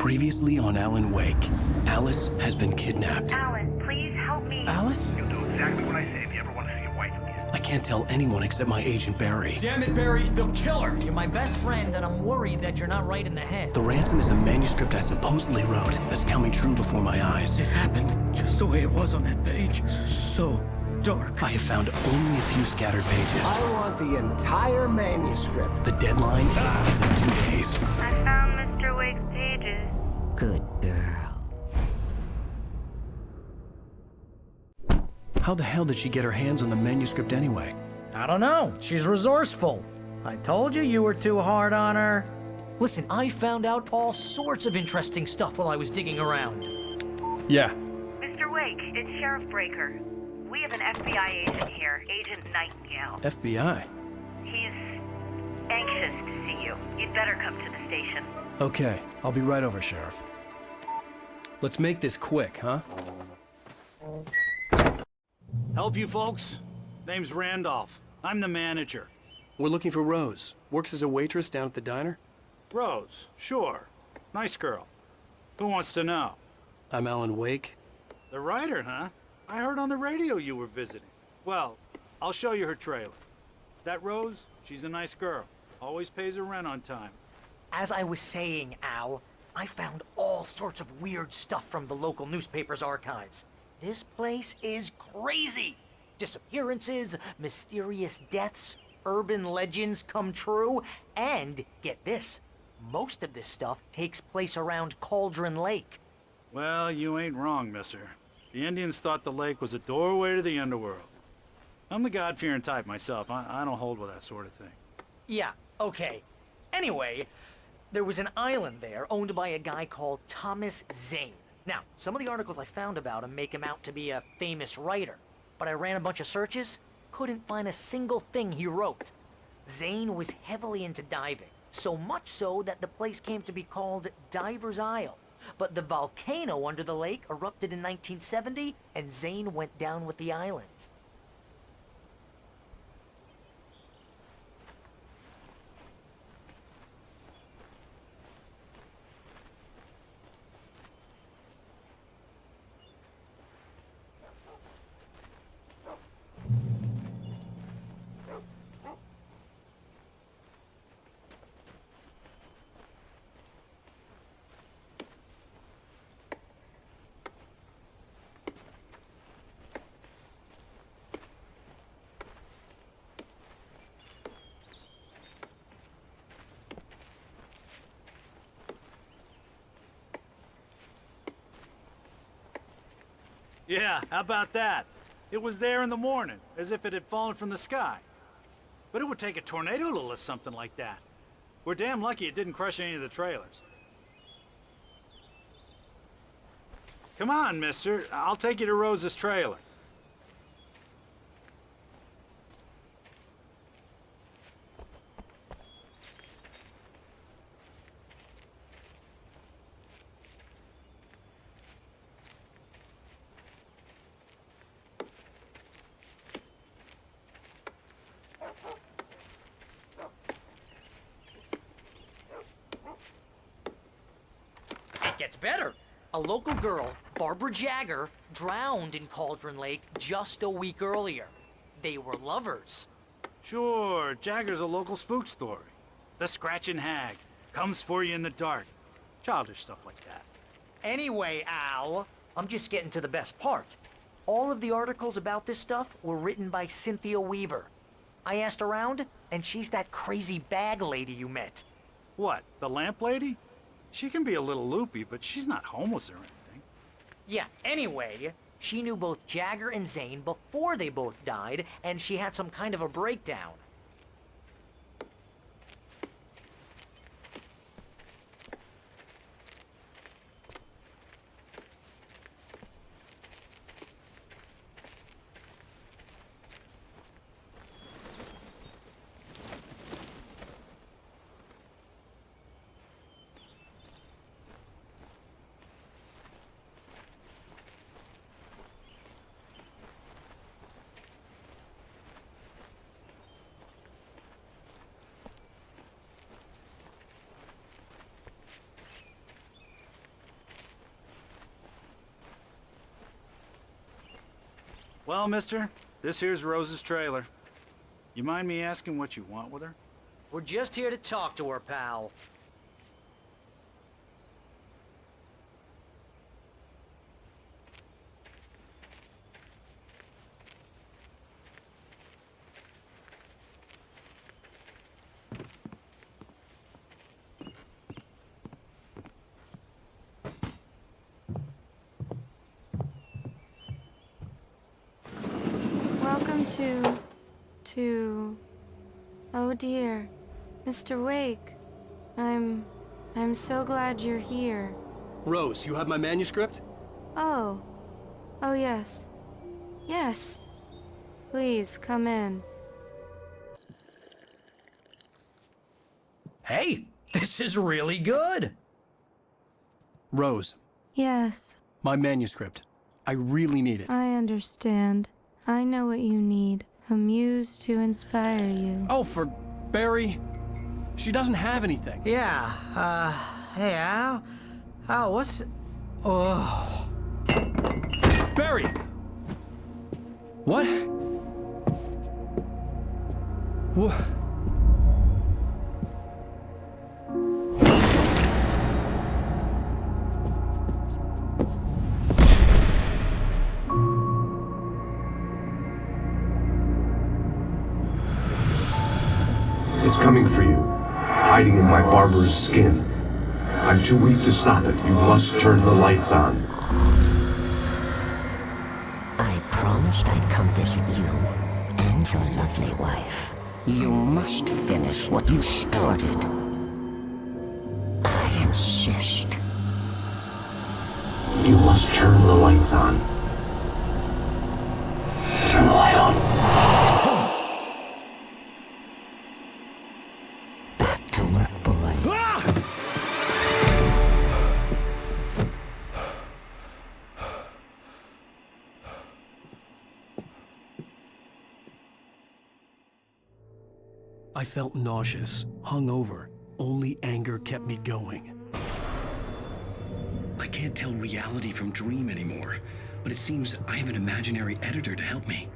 Previously on Alan Wake, Alice has been kidnapped. Alan, please help me. Alice? You'll do exactly what I say if you ever want to see your wife again. I can't tell anyone except my agent Barry. Damn it, Barry, they'll kill her! You're my best friend, and I'm worried that you're not right in the head. The ransom is a manuscript I supposedly wrote that's coming true before my eyes. It happened just the way it was on that page. So dark. I have found only a few scattered pages. I want the entire manuscript. The deadline is in 2 days. I found Mr. Wake's pages. Good girl. How the hell did she get her hands on the manuscript anyway? I don't know. She's resourceful. I told you you were too hard on her. Listen, I found out all sorts of interesting stuff while I was digging around. Yeah. Mr. Wake, it's Sheriff Breaker. We have an FBI agent here, Agent Nightingale. FBI? He's anxious to see you. You'd better come to the station. Okay, I'll be right over, Sheriff. Let's make this quick, huh? Help you folks? Name's Randolph. I'm the manager. We're looking for Rose. Works as a waitress down at the diner. Rose, sure. Nice girl. Who wants to know? I'm Alan Wake. The writer, huh? I heard on the radio you were visiting. Well, I'll show you her trailer. That Rose, she's a nice girl. Always pays her rent on time. As I was saying, Al, I found all sorts of weird stuff from the local newspaper's archives. This place is crazy. Disappearances, mysterious deaths, urban legends come true, and get this, most of this stuff takes place around Cauldron Lake. Well, you ain't wrong, mister. The Indians thought the lake was a doorway to the underworld. I'm the God-fearing type myself. I don't hold with that sort of thing. Yeah, okay. Anyway, there was an island there owned by a guy called Thomas Zane. Now, some of the articles I found about him make him out to be a famous writer, but I ran a bunch of searches, couldn't find a single thing he wrote. Zane was heavily into diving, so much so that the place came to be called Diver's Isle. But the volcano under the lake erupted in 1970, and Zane went down with the island. Yeah, how about that? It was there in the morning, as if it had fallen from the sky. But it would take a tornado to lift something like that. We're damn lucky it didn't crush any of the trailers. Come on, mister. I'll take you to Rose's trailer. It gets better. A local girl, Barbara Jagger, drowned in Cauldron Lake just a week earlier. They were lovers. Sure, Jagger's a local spook story. The Scratching Hag comes for you in the dark. Childish stuff like that. Anyway, Al, I'm just getting to the best part. All of the articles about this stuff were written by Cynthia Weaver. I asked around, and she's that crazy bag lady you met. What, the lamp lady? She can be a little loopy, but she's not homeless or anything. Yeah, anyway, she knew both Jagger and Zane before they both died, and she had some kind of a breakdown. Well, mister, this here's Rose's trailer. You mind me asking what you want with her? We're just here to talk to her, pal. Welcome to... Oh dear, Mr. Wake. I'm so glad you're here. Rose, you have my manuscript? Oh. Oh yes. Yes. Please, come in. Hey, this is really good. Rose, Yes, my manuscript. I really need it. I understand. I know what you need. A muse to inspire you. Oh, for Barry. She doesn't have anything. Yeah, hey, Al? Al, what's... Oh... Barry! What? What? It's coming for you, hiding in my barber's skin. I'm too weak to stop it. You must turn the lights on. I promised I'd come visit you and your lovely wife. You must finish what you started. I insist. You must turn the lights on. Turn the light on. Back to work, boy. I felt nauseous, hungover. Only anger kept me going. I can't tell reality from dream anymore, but it seems I have an imaginary editor to help me.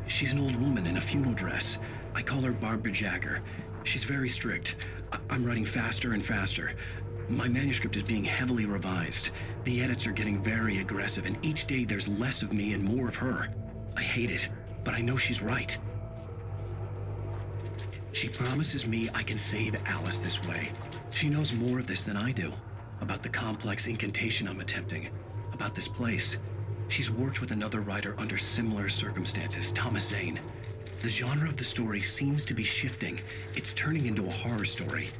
She's an old woman in a funeral dress. I call her Barbara Jagger. She's very strict. I'm writing faster and faster. My manuscript is being heavily revised. The edits are getting very aggressive, and each day there's less of me and more of her. I hate it, but I know she's right. She promises me I can save Alice this way. She knows more of this than I do. About the complex incantation I'm attempting. About this place. She's worked with another writer under similar circumstances, Thomas Zane. The genre of the story seems to be shifting. It's turning into a horror story.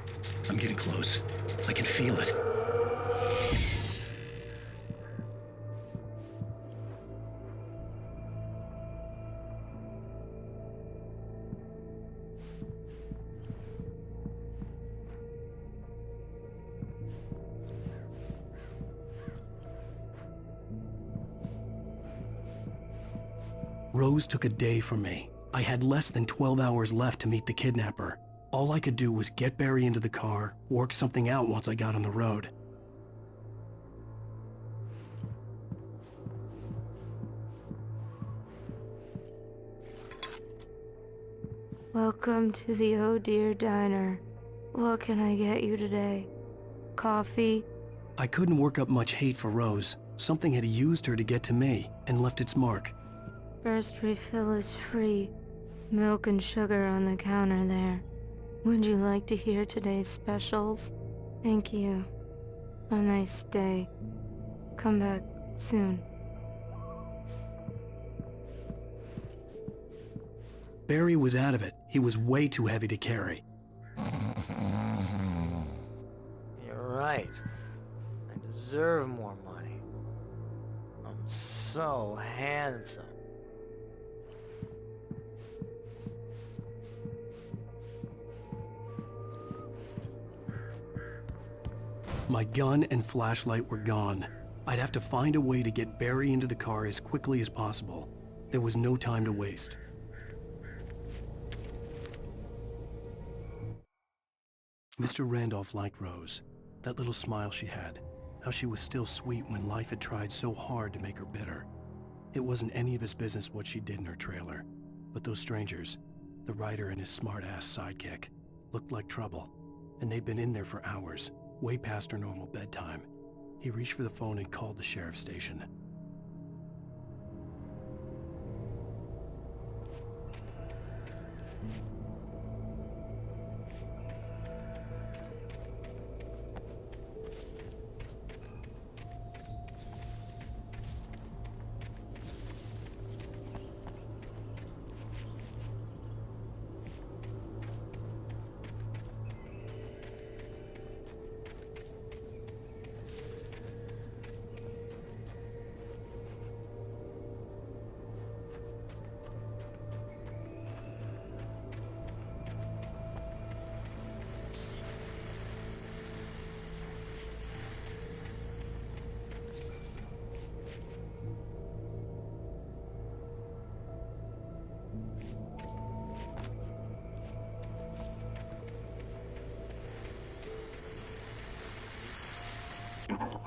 I'm getting close. I can feel it. Rose took a day from me. I had less than 12 hours left to meet the kidnapper. All I could do was get Barry into the car, work something out once I got on the road. Welcome to the Oh Dear Diner. What can I get you today? Coffee? I couldn't work up much hate for Rose. Something had used her to get to me and left its mark. First refill is free. Milk and sugar on the counter there. Would you like to hear today's specials? Thank you. A nice day. Come back soon. Barry was out of it. He was way too heavy to carry. You're right. I deserve more money. I'm so handsome. My gun and flashlight were gone. I'd have to find a way to get Barry into the car as quickly as possible. There was no time to waste. Mr. Randolph liked Rose. That little smile she had. How she was still sweet when life had tried so hard to make her bitter. It wasn't any of his business what she did in her trailer, but those strangers, the writer and his smart-ass sidekick, looked like trouble, and they'd been in there for hours, way past her normal bedtime. He reached for the phone and called the sheriff's station.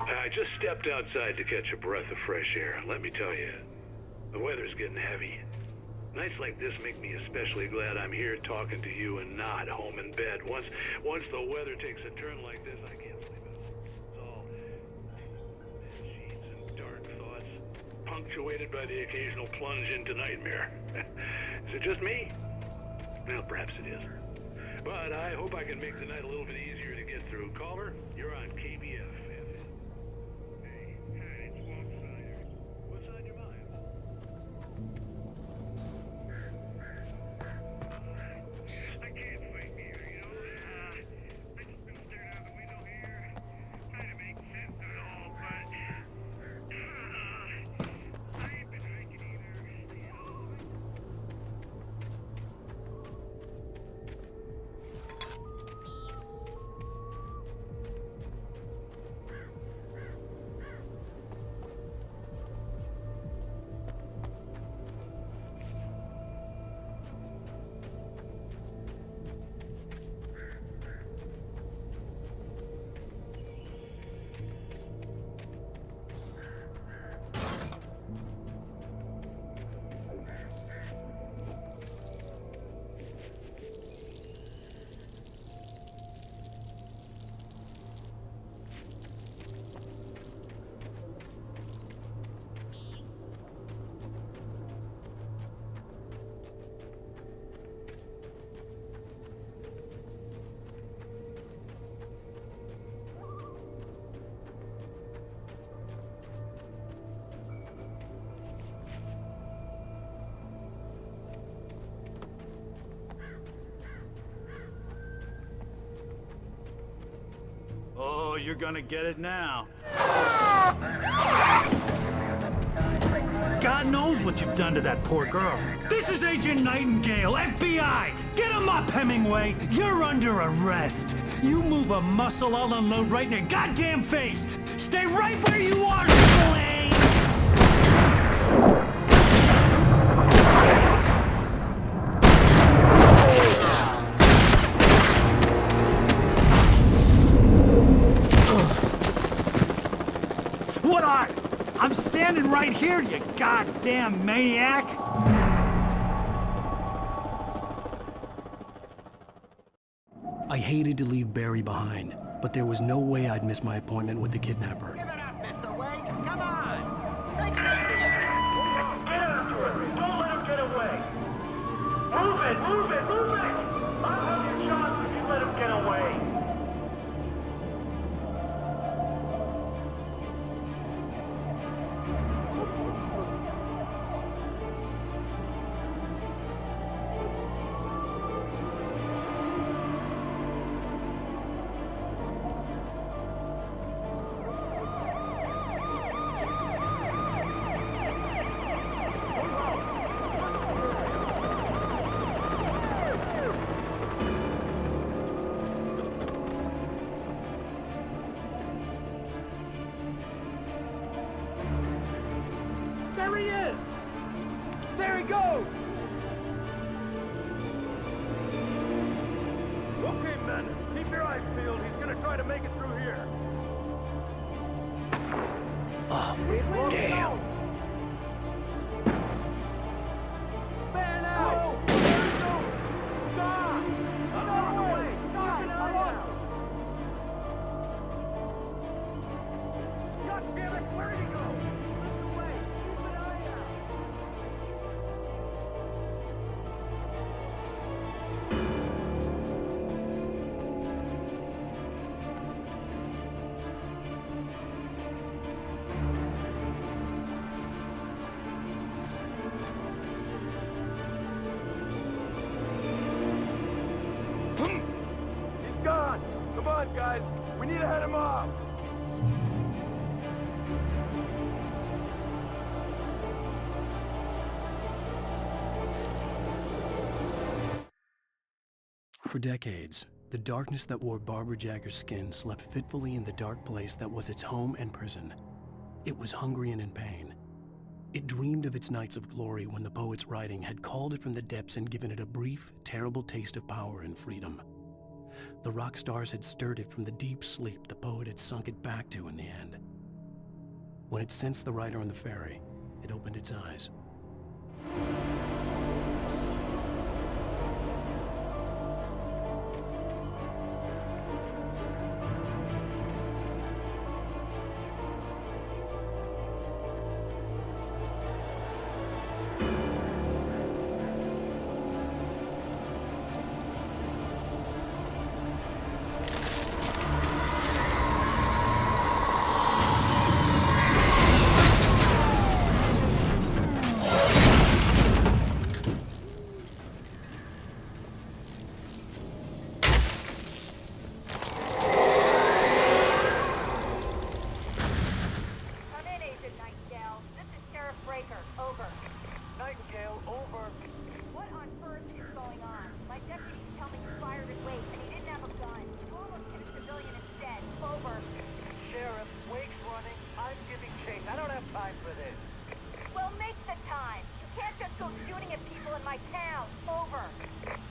I just stepped outside to catch a breath of fresh air. Let me tell you, the weather's getting heavy. Nights like this make me especially glad I'm here talking to you and not home in bed. Once the weather takes a turn like this, I can't sleep at all. It's all thin sheets and dark thoughts, punctuated by the occasional plunge into nightmare. Is it just me? Well, perhaps it is. But I hope I can make the night a little bit easier to get through. Caller, you're on KBF. What's on your mind? I can't fight here, you know? I just been staring out the window here, trying to make sense of it all, but I ain't been drinking either, you know? Oh, you're gonna get it now. God knows what you've done to that poor girl. This is Agent Nightingale, FBI! Get him up, Hemingway! You're under arrest! You move a muscle, I'll unload right in your goddamn face! Stay right where you are, Spillane! What are? I'm standing right here, you goddamn maniac! I hated to leave Barry behind, but there was no way I'd miss my appointment with the kidnapper. Give it up, Mr. Wake! Come on! Make it easier! Get after it! Don't let him get away! Move it! Move it! Move it! I'll have your shot if you let him get away! There he is! There he goes! Okay, men, keep your eyes peeled. He's gonna try to make it through here. Oh, damn. guys. We need to head him off. For decades, the darkness that wore Barbara Jagger's skin slept fitfully in the dark place that was its home and prison. It was hungry and in pain. It dreamed of its nights of glory when the poet's writing had called it from the depths and given it a brief, terrible taste of power and freedom. The rock stars had stirred it from the deep sleep the poet had sunk it back to in the end. When it sensed the writer on the ferry, it opened its eyes.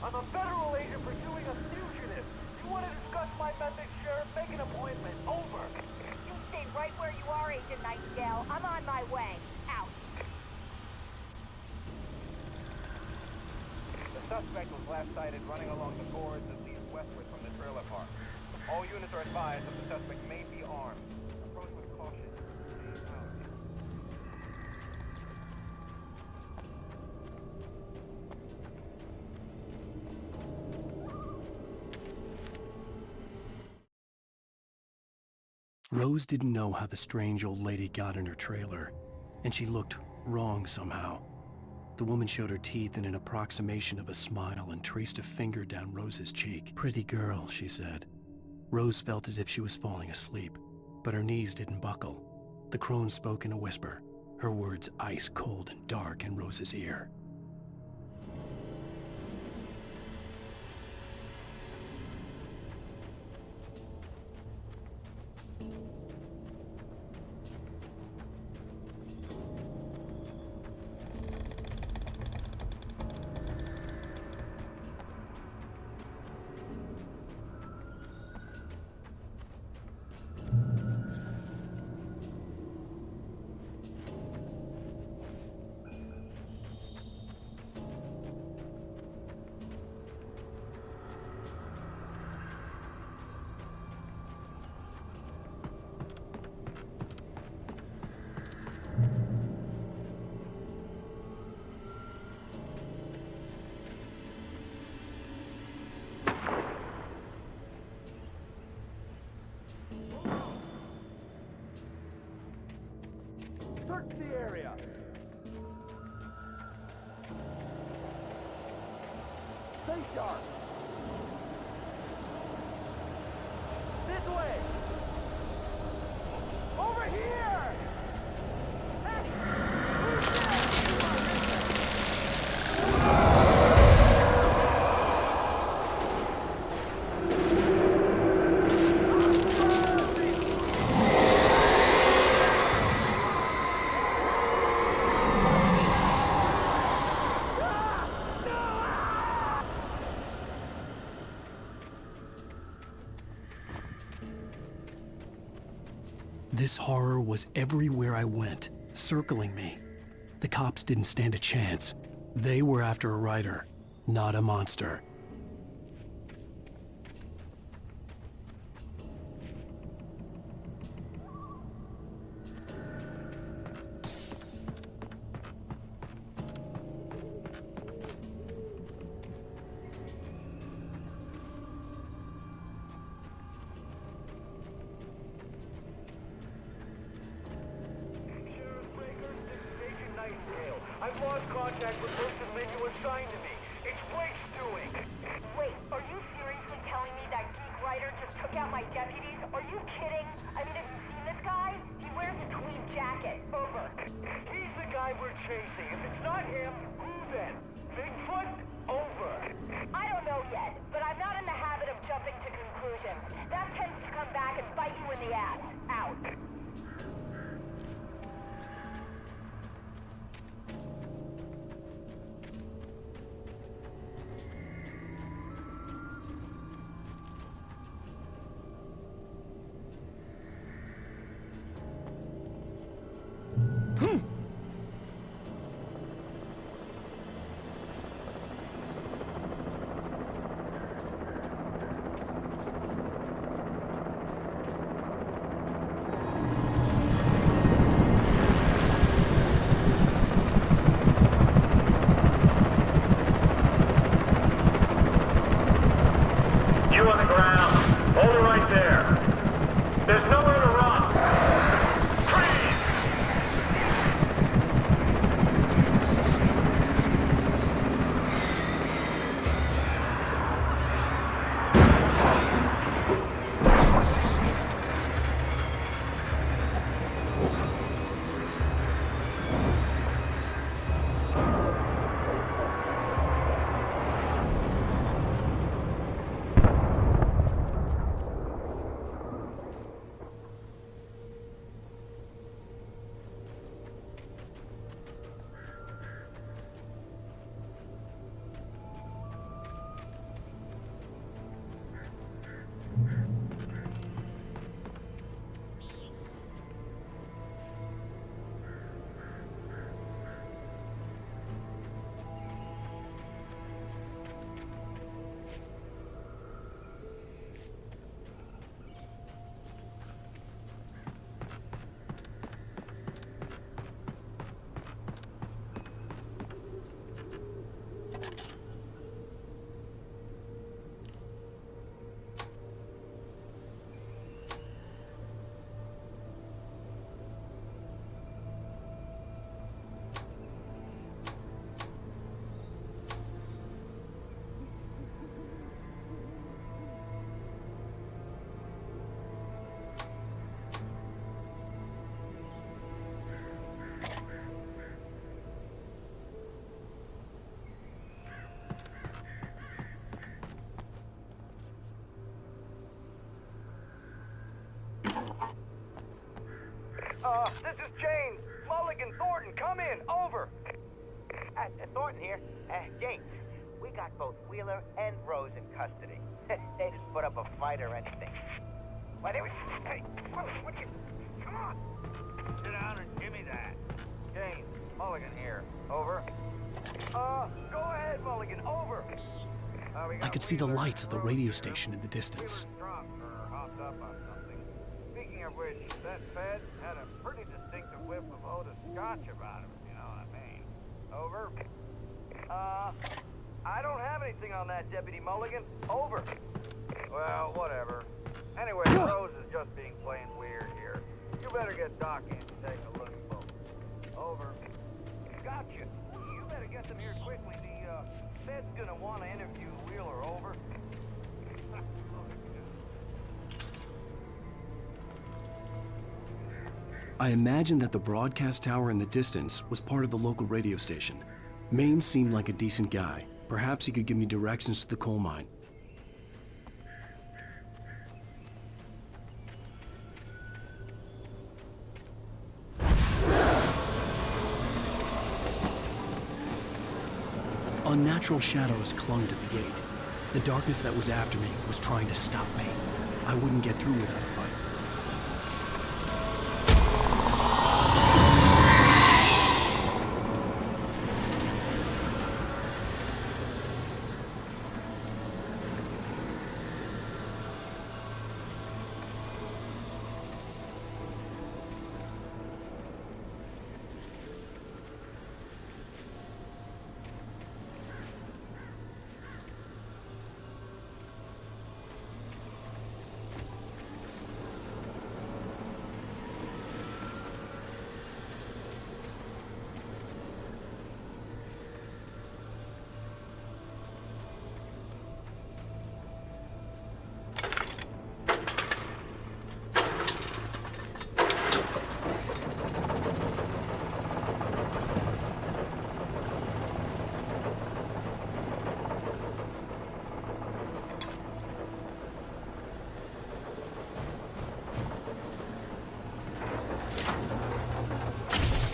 I'm a federal agent pursuing a fugitive. You want to discuss my methods, Sheriff? Make an appointment. Over. You stay right where you are, Agent Nightingale. I'm on my way. Out. The suspect was last sighted running along the boards that lead westward from the trailer park. All units are advised that the suspect may be armed. Approach with caution. Rose didn't know how the strange old lady got in her trailer, and she looked wrong somehow. The woman showed her teeth in an approximation of a smile and traced a finger down Rose's cheek. "Pretty girl," she said. Rose felt as if she was falling asleep, but her knees didn't buckle. The crone spoke in a whisper, her words ice cold and dark in Rose's ear. Search the area. Stay sharp. This way. Over here. Hey, who's This horror was everywhere I went, circling me. The cops didn't stand a chance. They were after a writer, not a monster. I've lost contact with the person that you assigned to me. It's Blake's doing. Wait, are you seriously telling me that geek writer just took out my deputy? you kidding? I mean, have you seen this guy? He wears a tweed jacket. Over. He's the guy we're chasing. If it's not him, who then? Bigfoot? Over. I don't know yet, but I'm not in the habit of jumping to conclusions. That tends to come back and bite you in the ass. Out. You on the ground. Hold it right there. There's nowhere to run. Freeze! This is James. Mulligan, Thornton, come in. Over. Thornton here. James, we got both Wheeler and Rose in custody. They didn't put up a fight or anything. Why, they were... Hey, what you... Come on. Sit down and give me that. James, Mulligan here. Over. Go ahead, Mulligan. Over. I could see the lights of the radio station in the distance. Drunk or hopped up on something. Speaking of which, that Fed had a pretty distinctive whiff of Otis Scotch about him, you know what I mean. Over. I don't have anything on that, Deputy Mulligan. Over. Well, whatever. Anyway, Rose is just being plain weird here. You better get Doc in to take a look at both. Over. Gotcha. You better get them here quickly. The Fed's gonna want to interview Wheeler. Over. I imagined that the broadcast tower in the distance was part of the local radio station. Maine seemed like a decent guy. Perhaps he could give me directions to the coal mine. Unnatural shadows clung to the gate. The darkness that was after me was trying to stop me. I wouldn't get through without a fight.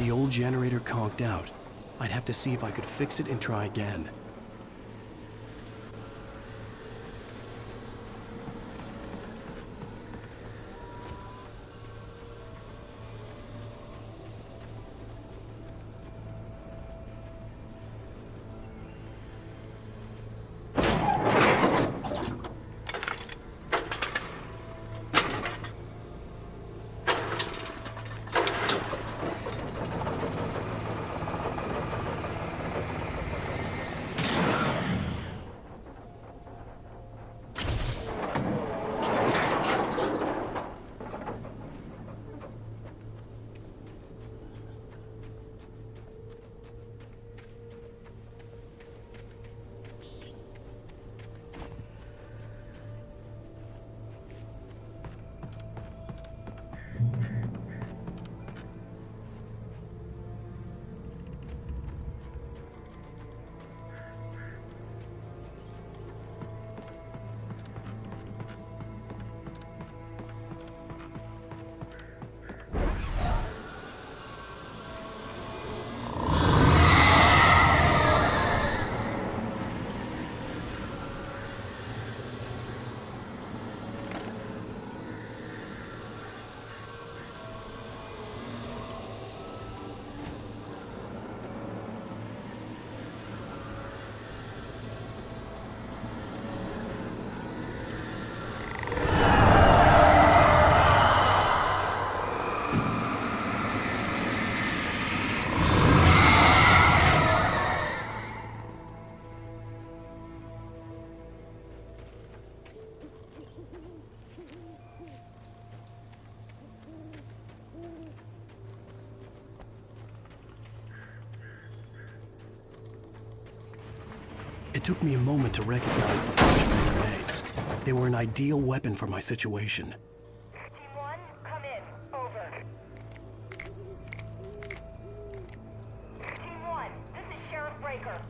The old generator conked out. I'd have to see if I could fix it and try again. It took me a moment to recognize the flashbang grenades. They were an ideal weapon for my situation. Team 1, come in. Over. Team 1, this is Sheriff Breaker.